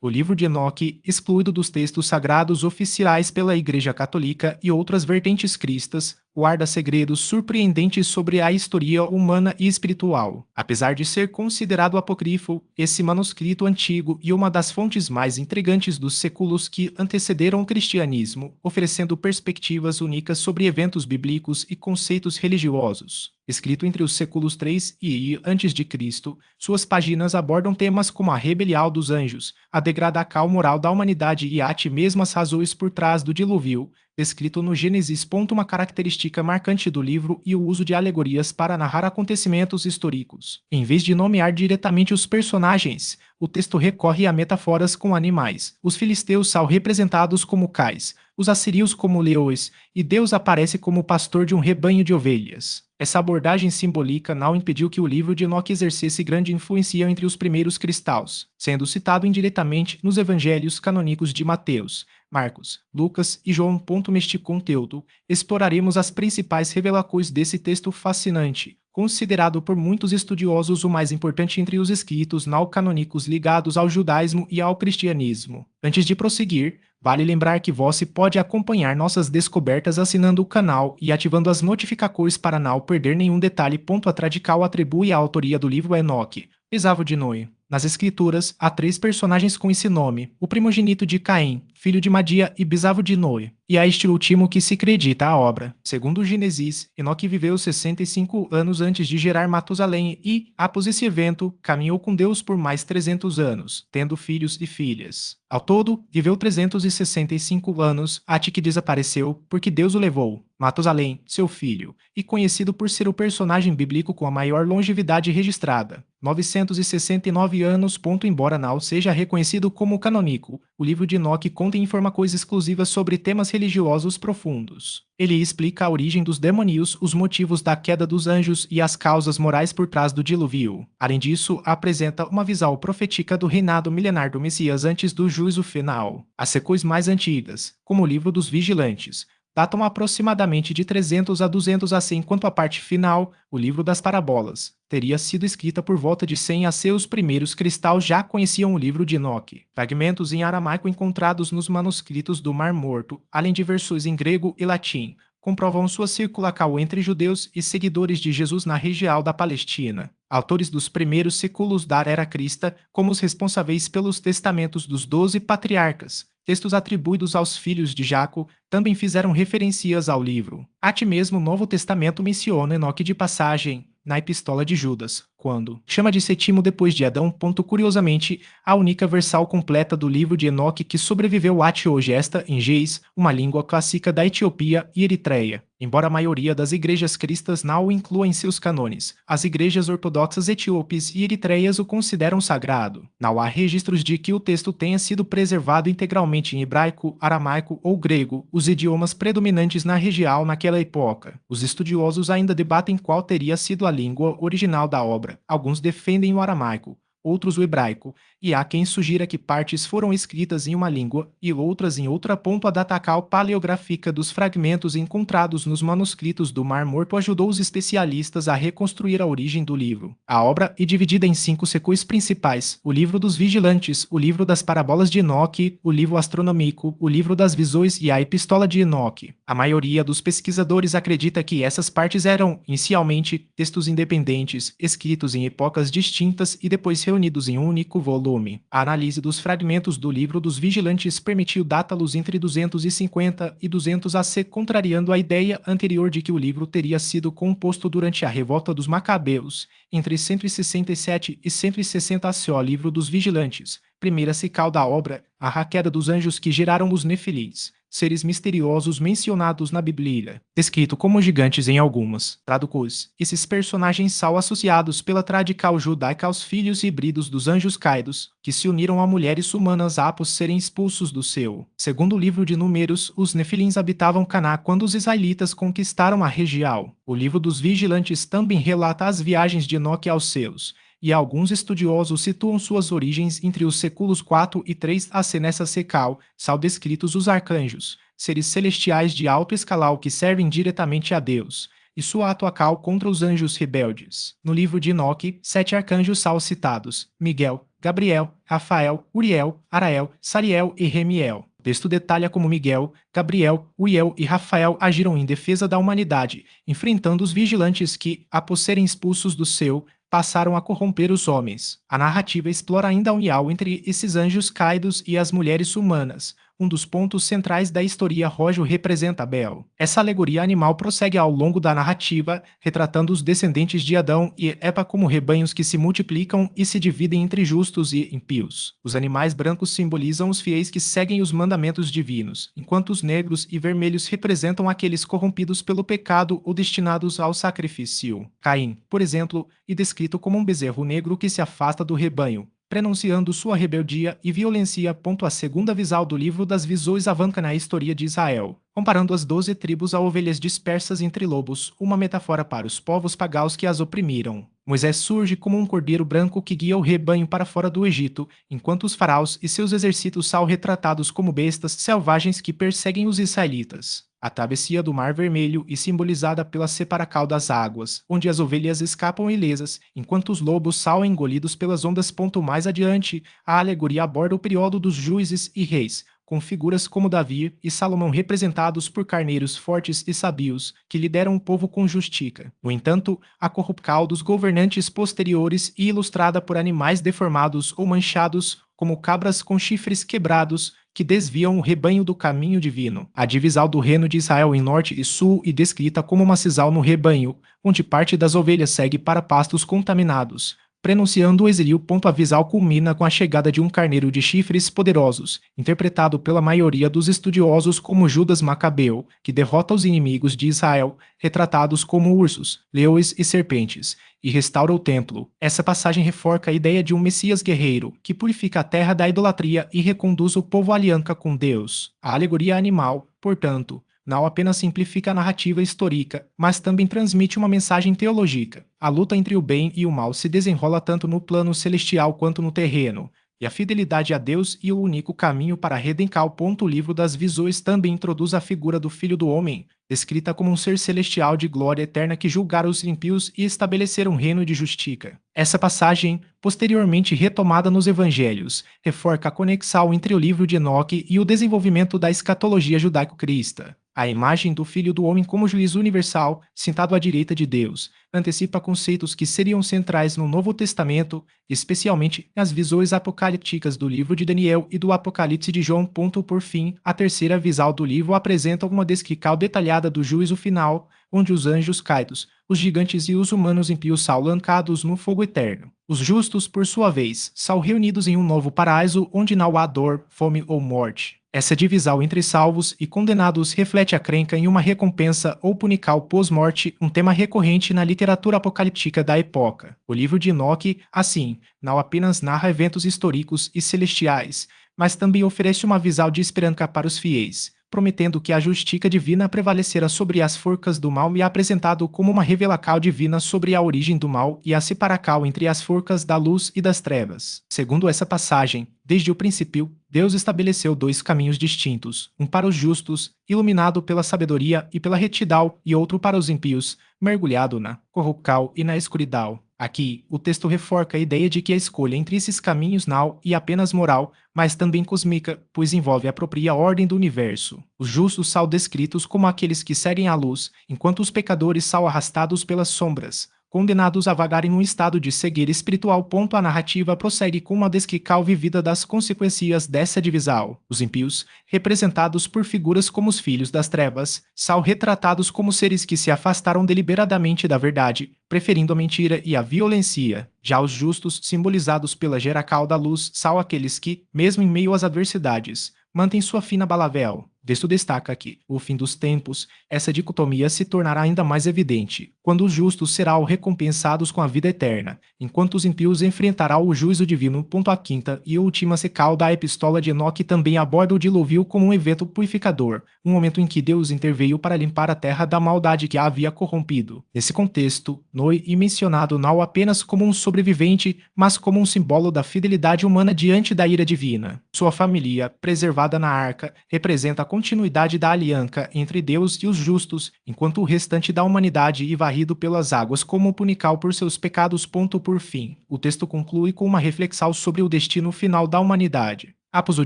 O livro de Enoque, excluído dos textos sagrados oficiais pela Igreja Católica e outras vertentes cristas, guarda segredos surpreendentes sobre a história humana e espiritual. Apesar de ser considerado apócrifo, esse manuscrito antigo e uma das fontes mais intrigantes dos séculos que antecederam o cristianismo, oferecendo perspectivas únicas sobre eventos bíblicos e conceitos religiosos. Escrito entre os séculos 3 e I a.C., suas páginas abordam temas como a rebelião dos anjos, a degradação moral da humanidade e até mesmo as razões por trás do dilúvio, descrito no Gênesis. Uma característica marcante do livro e o uso de alegorias para narrar acontecimentos históricos. Em vez de nomear diretamente os personagens, o texto recorre a metáforas com animais. Os filisteus são representados como cães, os assírios como leões, e Deus aparece como pastor de um rebanho de ovelhas. Essa abordagem simbólica não impediu que o livro de Enoque exercesse grande influência entre os primeiros cristãos, sendo citado indiretamente nos evangelhos canônicos de Mateus, Marcos, Lucas e João. Neste conteúdo, exploraremos as principais revelações desse texto fascinante, considerado por muitos estudiosos o mais importante entre os escritos não canônicos ligados ao judaísmo e ao cristianismo. Antes de prosseguir, vale lembrar que você pode acompanhar nossas descobertas assinando o canal e ativando as notificações para não perder nenhum detalhe. A tradical atribui a autoria do livro a Enoque, bisavô de Noé. Nas escrituras, há 3 personagens com esse nome: o primogênito de Caim, filho de Madia e bisavô de Noé, e a este último que se acredita a obra. Segundo o Gênesis, Enoque viveu 65 anos antes de gerar Matusalém e, após esse evento, caminhou com Deus por mais 300 anos, tendo filhos e filhas. Ao todo, viveu 365 anos, até que desapareceu, porque Deus o levou. Matusalém, seu filho, e conhecido por ser o personagem bíblico com a maior longevidade registrada, 969 anos. Embora não seja reconhecido como canônico, o livro de Enoque contém informações exclusivas sobre temas religiosos profundos. Ele explica a origem dos demônios, os motivos da queda dos anjos e as causas morais por trás do dilúvio. Além disso, apresenta uma visão profética do reinado milenar do Messias antes do juízo final. As sequências mais antigas, como o livro dos Vigilantes, datam aproximadamente de 300 a 200 a 100, enquanto a parte final, o livro das parábolas, teria sido escrita por volta de 100 a seus primeiros cristãos já conheciam o livro de Enoque. Fragmentos em aramaico encontrados nos manuscritos do Mar Morto, além de versões em grego e latim, comprovam sua circulação entre judeus e seguidores de Jesus na região da Palestina. Autores dos primeiros séculos da era crista, como os responsáveis pelos testamentos dos 12 patriarcas, textos atribuídos aos filhos de Jaco, também fizeram referências ao livro. Até mesmo o Novo Testamento menciona Enoque de passagem na Epístola de Judas, quando chama de sétimo depois de Adão. Curiosamente, a única versão completa do livro de Enoque que sobreviveu até hoje esta em Ge'ez, uma língua clássica da Etiópia e Eritreia. Embora a maioria das igrejas cristãs não o inclua em seus cânones, as igrejas ortodoxas etíopes e eritreias o consideram sagrado. Não há registros de que o texto tenha sido preservado integralmente em hebraico, aramaico ou grego, os idiomas predominantes na região naquela época. Os estudiosos ainda debatem qual teria sido a língua original da obra. Alguns defendem o aramaico, outros o hebraico, e há quem sugira que partes foram escritas em uma língua e outras em outra. A datacal paleográfica dos fragmentos encontrados nos manuscritos do Mar Morto ajudou os especialistas a reconstruir a origem do livro. A obra é dividida em 5 sequências principais: o livro dos Vigilantes, o livro das parábolas de Enoque, o livro astronômico, o livro das visões e a Epístola de Enoque. A maioria dos pesquisadores acredita que essas partes eram, inicialmente, textos independentes, escritos em épocas distintas e depois reunidos em um único volume. A análise dos fragmentos do livro dos Vigilantes permitiu datá-los entre 250 e 200 AC, contrariando a ideia anterior de que o livro teria sido composto durante a revolta dos Macabeus, entre 167 e 160 AC. O livro dos Vigilantes, primeira sequência da obra, a queda dos anjos que geraram os Nefilins, seres misteriosos mencionados na Bíblia, descrito como gigantes em algumas traduções. Esses personagens são associados pela tradição judaica aos filhos híbridos dos anjos caídos, que se uniram a mulheres humanas após serem expulsos do céu. Segundo o livro de Números, os Nefilins habitavam Caná quando os israelitas conquistaram a região. O livro dos Vigilantes também relata as viagens de Enoque aos céus, e alguns estudiosos situam suas origens entre os séculos 4 e 3 AC. Nessa secal, são descritos os arcanjos, seres celestiais de alto escalão que servem diretamente a Deus, e sua atuação contra os anjos rebeldes. No livro de Enoque, 7 arcanjos são citados: Miguel, Gabriel, Rafael, Uriel, Arael, Sariel e Remiel. O texto detalha como Miguel, Gabriel, Uriel e Rafael agiram em defesa da humanidade, enfrentando os vigilantes que, após serem expulsos do céu, passaram a corromper os homens. A narrativa explora ainda a união entre esses anjos caídos e as mulheres humanas. Um dos pontos centrais da história Rojo representa Abel. Essa alegoria animal prossegue ao longo da narrativa, retratando os descendentes de Adão e Eva como rebanhos que se multiplicam e se dividem entre justos e ímpios. Os animais brancos simbolizam os fiéis que seguem os mandamentos divinos, enquanto os negros e vermelhos representam aqueles corrompidos pelo pecado ou destinados ao sacrifício. Caim, por exemplo, é descrito como um bezerro negro que se afasta do rebanho, prenunciando sua rebeldia e violência. A segunda visão do livro das visões avança na história de Israel, comparando as 12 tribos a ovelhas dispersas entre lobos, uma metáfora para os povos pagãos que as oprimiram. Moisés surge como um cordeiro branco que guia o rebanho para fora do Egito, enquanto os faraós e seus exércitos são retratados como bestas selvagens que perseguem os israelitas. A travessia do Mar Vermelho é simbolizada pela separação das águas, onde as ovelhas escapam ilesas, enquanto os lobos são engolidos pelas ondas. Mais adiante, a alegoria aborda o período dos juízes e reis, com figuras como Davi e Salomão representados por carneiros fortes e sabios, que lideram o povo com justiça. No entanto, a corrupção dos governantes posteriores é ilustrada por animais deformados ou manchados, como cabras com chifres quebrados, que desviam o rebanho do caminho divino. A divisão do reino de Israel em norte e sul é descrita como uma cisão no rebanho, onde parte das ovelhas segue para pastos contaminados, prenunciando o exílio. A visão culmina com a chegada de um carneiro de chifres poderosos, interpretado pela maioria dos estudiosos como Judas Macabeu, que derrota os inimigos de Israel, retratados como ursos, leões e serpentes, e restaura o templo. Essa passagem reforça a ideia de um Messias guerreiro, que purifica a terra da idolatria e reconduz o povo à aliança com Deus. A alegoria animal, portanto, não apenas simplifica a narrativa histórica, mas também transmite uma mensagem teológica. A luta entre o bem e o mal se desenrola tanto no plano celestial quanto no terreno, e a fidelidade a Deus é o único caminho para a redenção. O livro das visões também introduz a figura do Filho do Homem, descrita como um ser celestial de glória eterna que julgará os ímpios e estabelecer um reino de justiça. Essa passagem, posteriormente retomada nos Evangelhos, reforça a conexão entre o livro de Enoque e o desenvolvimento da escatologia judaico-cristã. A imagem do Filho do Homem como juiz universal, sentado à direita de Deus, antecipa conceitos que seriam centrais no Novo Testamento, especialmente nas visões apocalípticas do livro de Daniel e do Apocalipse de João. Por fim, a terceira visão do livro apresenta uma descrição detalhada do juízo final, onde os anjos caídos, os gigantes e os humanos ímpios são lançados no fogo eterno. Os justos, por sua vez, são reunidos em um novo paraíso onde não há dor, fome ou morte. Essa divisão entre salvos e condenados reflete a crença em uma recompensa ou punição pós-morte, um tema recorrente na literatura apocalíptica da época. O livro de Enoque, assim, não apenas narra eventos históricos e celestiais, mas também oferece uma visão de esperança para os fiéis, prometendo que a justiça divina prevalecerá sobre as forças do mal e é apresentado como uma revelação divina sobre a origem do mal e a separação entre as forças da luz e das trevas. Segundo essa passagem, desde o princípio, Deus estabeleceu dois caminhos distintos, um para os justos, iluminado pela sabedoria e pela retidão, e outro para os ímpios, mergulhado na corrupção e na escuridão. Aqui, o texto reforça a ideia de que a escolha entre esses caminhos não é apenas moral, mas também cósmica, pois envolve a própria ordem do universo. Os justos são descritos como aqueles que seguem a luz, enquanto os pecadores são arrastados pelas sombras, condenados a vagar em um estado de cegueira espiritual. A narrativa prossegue com uma descrição vivida das consequências dessa divisão. Os ímpios, representados por figuras como os filhos das trevas, são retratados como seres que se afastaram deliberadamente da verdade, preferindo a mentira e a violência. Já os justos, simbolizados pela geração da luz, são aqueles que, mesmo em meio às adversidades, mantêm sua fina balavel. Texto destaca que, no fim dos tempos, essa dicotomia se tornará ainda mais evidente, quando os justos serão recompensados com a vida eterna, enquanto os ímpios enfrentarão o juízo divino. A quinta e última secal da Epístola de Enoque também aborda o dilúvio como um evento purificador, um momento em que Deus interveio para limpar a terra da maldade que a havia corrompido. Nesse contexto, Noé é mencionado não apenas como um sobrevivente, mas como um símbolo da fidelidade humana diante da ira divina. Sua família, preservada na arca, representa continuidade da aliança entre Deus e os justos, enquanto o restante da humanidade é varrido pelas águas como punical por seus pecados. Por fim, o texto conclui com uma reflexão sobre o destino final da humanidade. Após o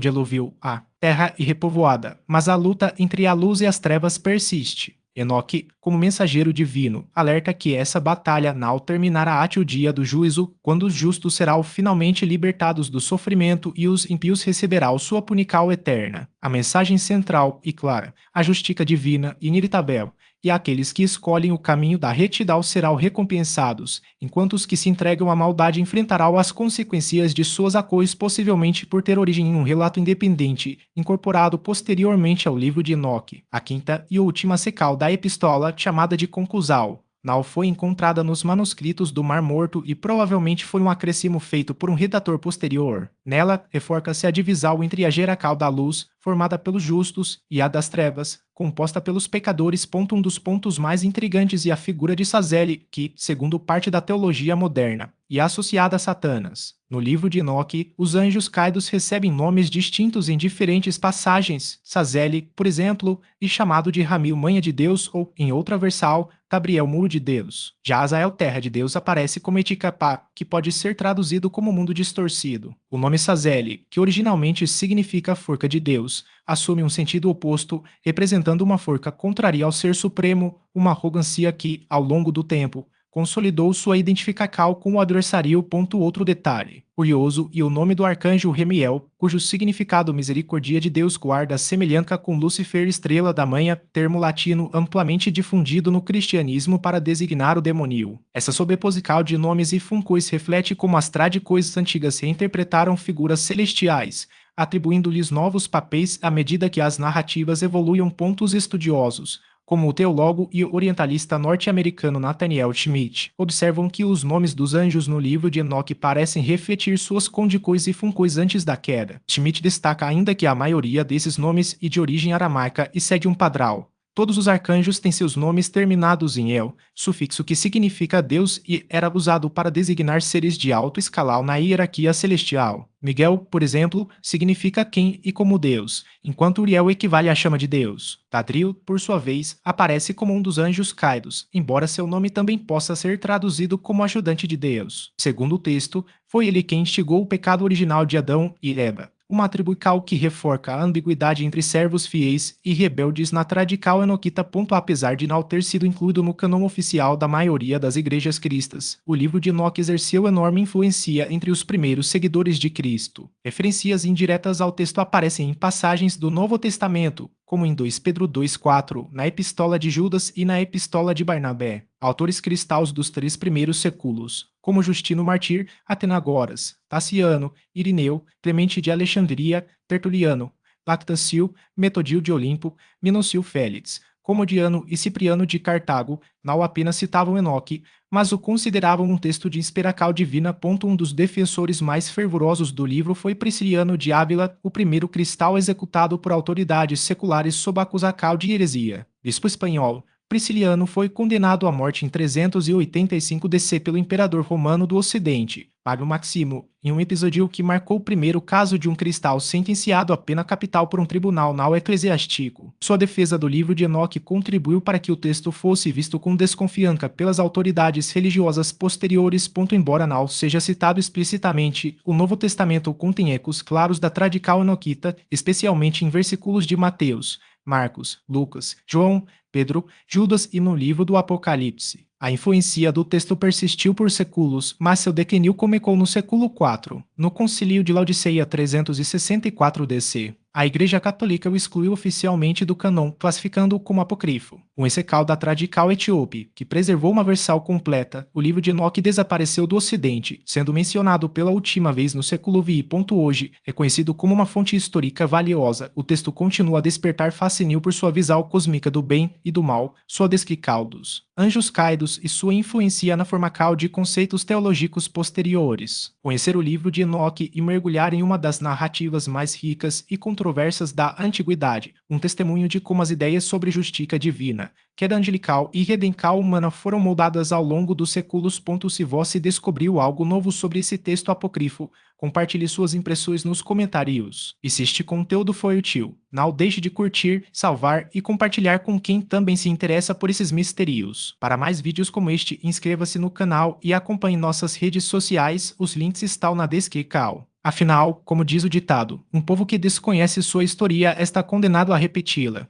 dilúvio, a terra é repovoada, mas a luta entre a luz e as trevas persiste. Enoque, como mensageiro divino, alerta que essa batalha não terminará até o dia do juízo, quando os justos serão finalmente libertados do sofrimento e os ímpios receberão sua punical eterna. A mensagem central e clara, a justiça divina e inevitável, e aqueles que escolhem o caminho da retidão serão recompensados, enquanto os que se entregam à maldade enfrentarão as consequências de suas ações, possivelmente por ter origem em um relato independente, incorporado posteriormente ao livro de Enoque. A quinta e última secal da epístola, chamada de conclusão, não foi encontrada nos manuscritos do Mar Morto e provavelmente foi um acréscimo feito por um redator posterior. Nela, reforça-se a divisão entre a geracal da luz, formada pelos justos, e a das trevas, composta pelos pecadores. Um dos pontos mais intrigantes é a figura de Sazeli, que, segundo parte da teologia moderna, e associada a Satanás. No livro de Enoque, os anjos caídos recebem nomes distintos em diferentes passagens. Sazeli, por exemplo, é chamado de Ramil, Manha de Deus, ou, em outra versão, Gabriel, Muro de Deus. Já Azael, Terra de Deus, aparece como Eticapá, que pode ser traduzido como mundo distorcido. O nome Sazeli, que originalmente significa forca de Deus, assume um sentido oposto, representando uma forca contrária ao Ser Supremo, uma arrogância que, ao longo do tempo, consolidou sua identificação com o adversário. Outro detalhe curioso e o nome do arcanjo Remiel, cujo significado misericórdia de Deus guarda semelhança com Lúcifer, estrela da manhã, termo latino amplamente difundido no cristianismo para designar o demônio. Essa sobreposição de nomes e funcões reflete como as tradições antigas reinterpretaram figuras celestiais, atribuindo-lhes novos papéis à medida que as narrativas evoluíam. Pontos estudiosos, como o teólogo e orientalista norte-americano Nathaniel Schmidt, observam que os nomes dos anjos no livro de Enoque parecem refletir suas condições e funções antes da queda. Schmidt destaca ainda que a maioria desses nomes é de origem aramaica e segue um padrão. Todos os arcanjos têm seus nomes terminados em El, sufixo que significa Deus e era usado para designar seres de alto escalão na hierarquia celestial. Miguel, por exemplo, significa quem e como Deus, enquanto Uriel equivale à chama de Deus. Tadril, por sua vez, aparece como um dos anjos caídos, embora seu nome também possa ser traduzido como ajudante de Deus. Segundo o texto, foi ele quem instigou o pecado original de Adão e Eva, uma atribuição que reforça a ambiguidade entre servos fiéis e rebeldes na tradical enoquita. Apesar de não ter sido incluído no cânon oficial da maioria das igrejas cristãs, o livro de Enoque exerceu enorme influência entre os primeiros seguidores de Cristo. Referências indiretas ao texto aparecem em passagens do Novo Testamento, como em 2 Pedro 2,4, na Epístola de Judas e na Epístola de Barnabé. Autores cristãos dos 3 primeiros séculos, como Justino Mártir, Atenagoras, Taciano, Irineu, Clemente de Alexandria, Tertuliano, Lactancio, Metodil de Olimpo, Minócio Félix, Comodiano e Cipriano de Cartago não apenas citavam Enoque, mas o consideravam um texto de inspiração divina. Um dos defensores mais fervorosos do livro foi Prisciliano de Ávila, o primeiro cristão executado por autoridades seculares sob acusação de heresia. Bispo espanhol, Prisciliano foi condenado à morte em 385 DC pelo imperador romano do Ocidente, Mário Maximo, em um episódio que marcou o primeiro caso de um cristão sentenciado à pena capital por um tribunal não eclesiástico. Sua defesa do livro de Enoque contribuiu para que o texto fosse visto com desconfiança pelas autoridades religiosas posteriores. Embora não seja citado explicitamente, o Novo Testamento contém ecos claros da tradição enoquita, especialmente em versículos de Mateus, Marcos, Lucas, João, Pedro, Judas e no livro do Apocalipse. A influência do texto persistiu por séculos, mas seu declínio começou no século IV, no Concílio de Laodiceia 364 DC. A Igreja Católica o excluiu oficialmente do cânon, classificando-o como apócrifo. Um ensecal da tradical etíope, que preservou uma versão completa, o livro de Enoque desapareceu do Ocidente, sendo mencionado pela última vez no século VI. Hoje, reconhecido como uma fonte histórica valiosa, o texto continua a despertar fascínio por sua visão cósmica do bem e do mal, sua descrição dos anjos caídos e sua influência na formação de conceitos teológicos posteriores. Conhecer o livro de Enoque e mergulhar em uma das narrativas mais ricas e controversas da antiguidade, um testemunho de como as ideias sobre justiça divina, queda angelical e redenção humana foram moldadas ao longo dos séculos. Se você descobriu algo novo sobre esse texto apócrifo, Compartilhe suas impressões nos comentários. E se este conteúdo foi útil, não deixe de curtir, salvar e compartilhar com quem também se interessa por esses mistérios. Para mais vídeos como este, inscreva-se no canal e acompanhe nossas redes sociais, os links estão na descrição. Afinal, como diz o ditado, um povo que desconhece sua história está condenado a repeti-la.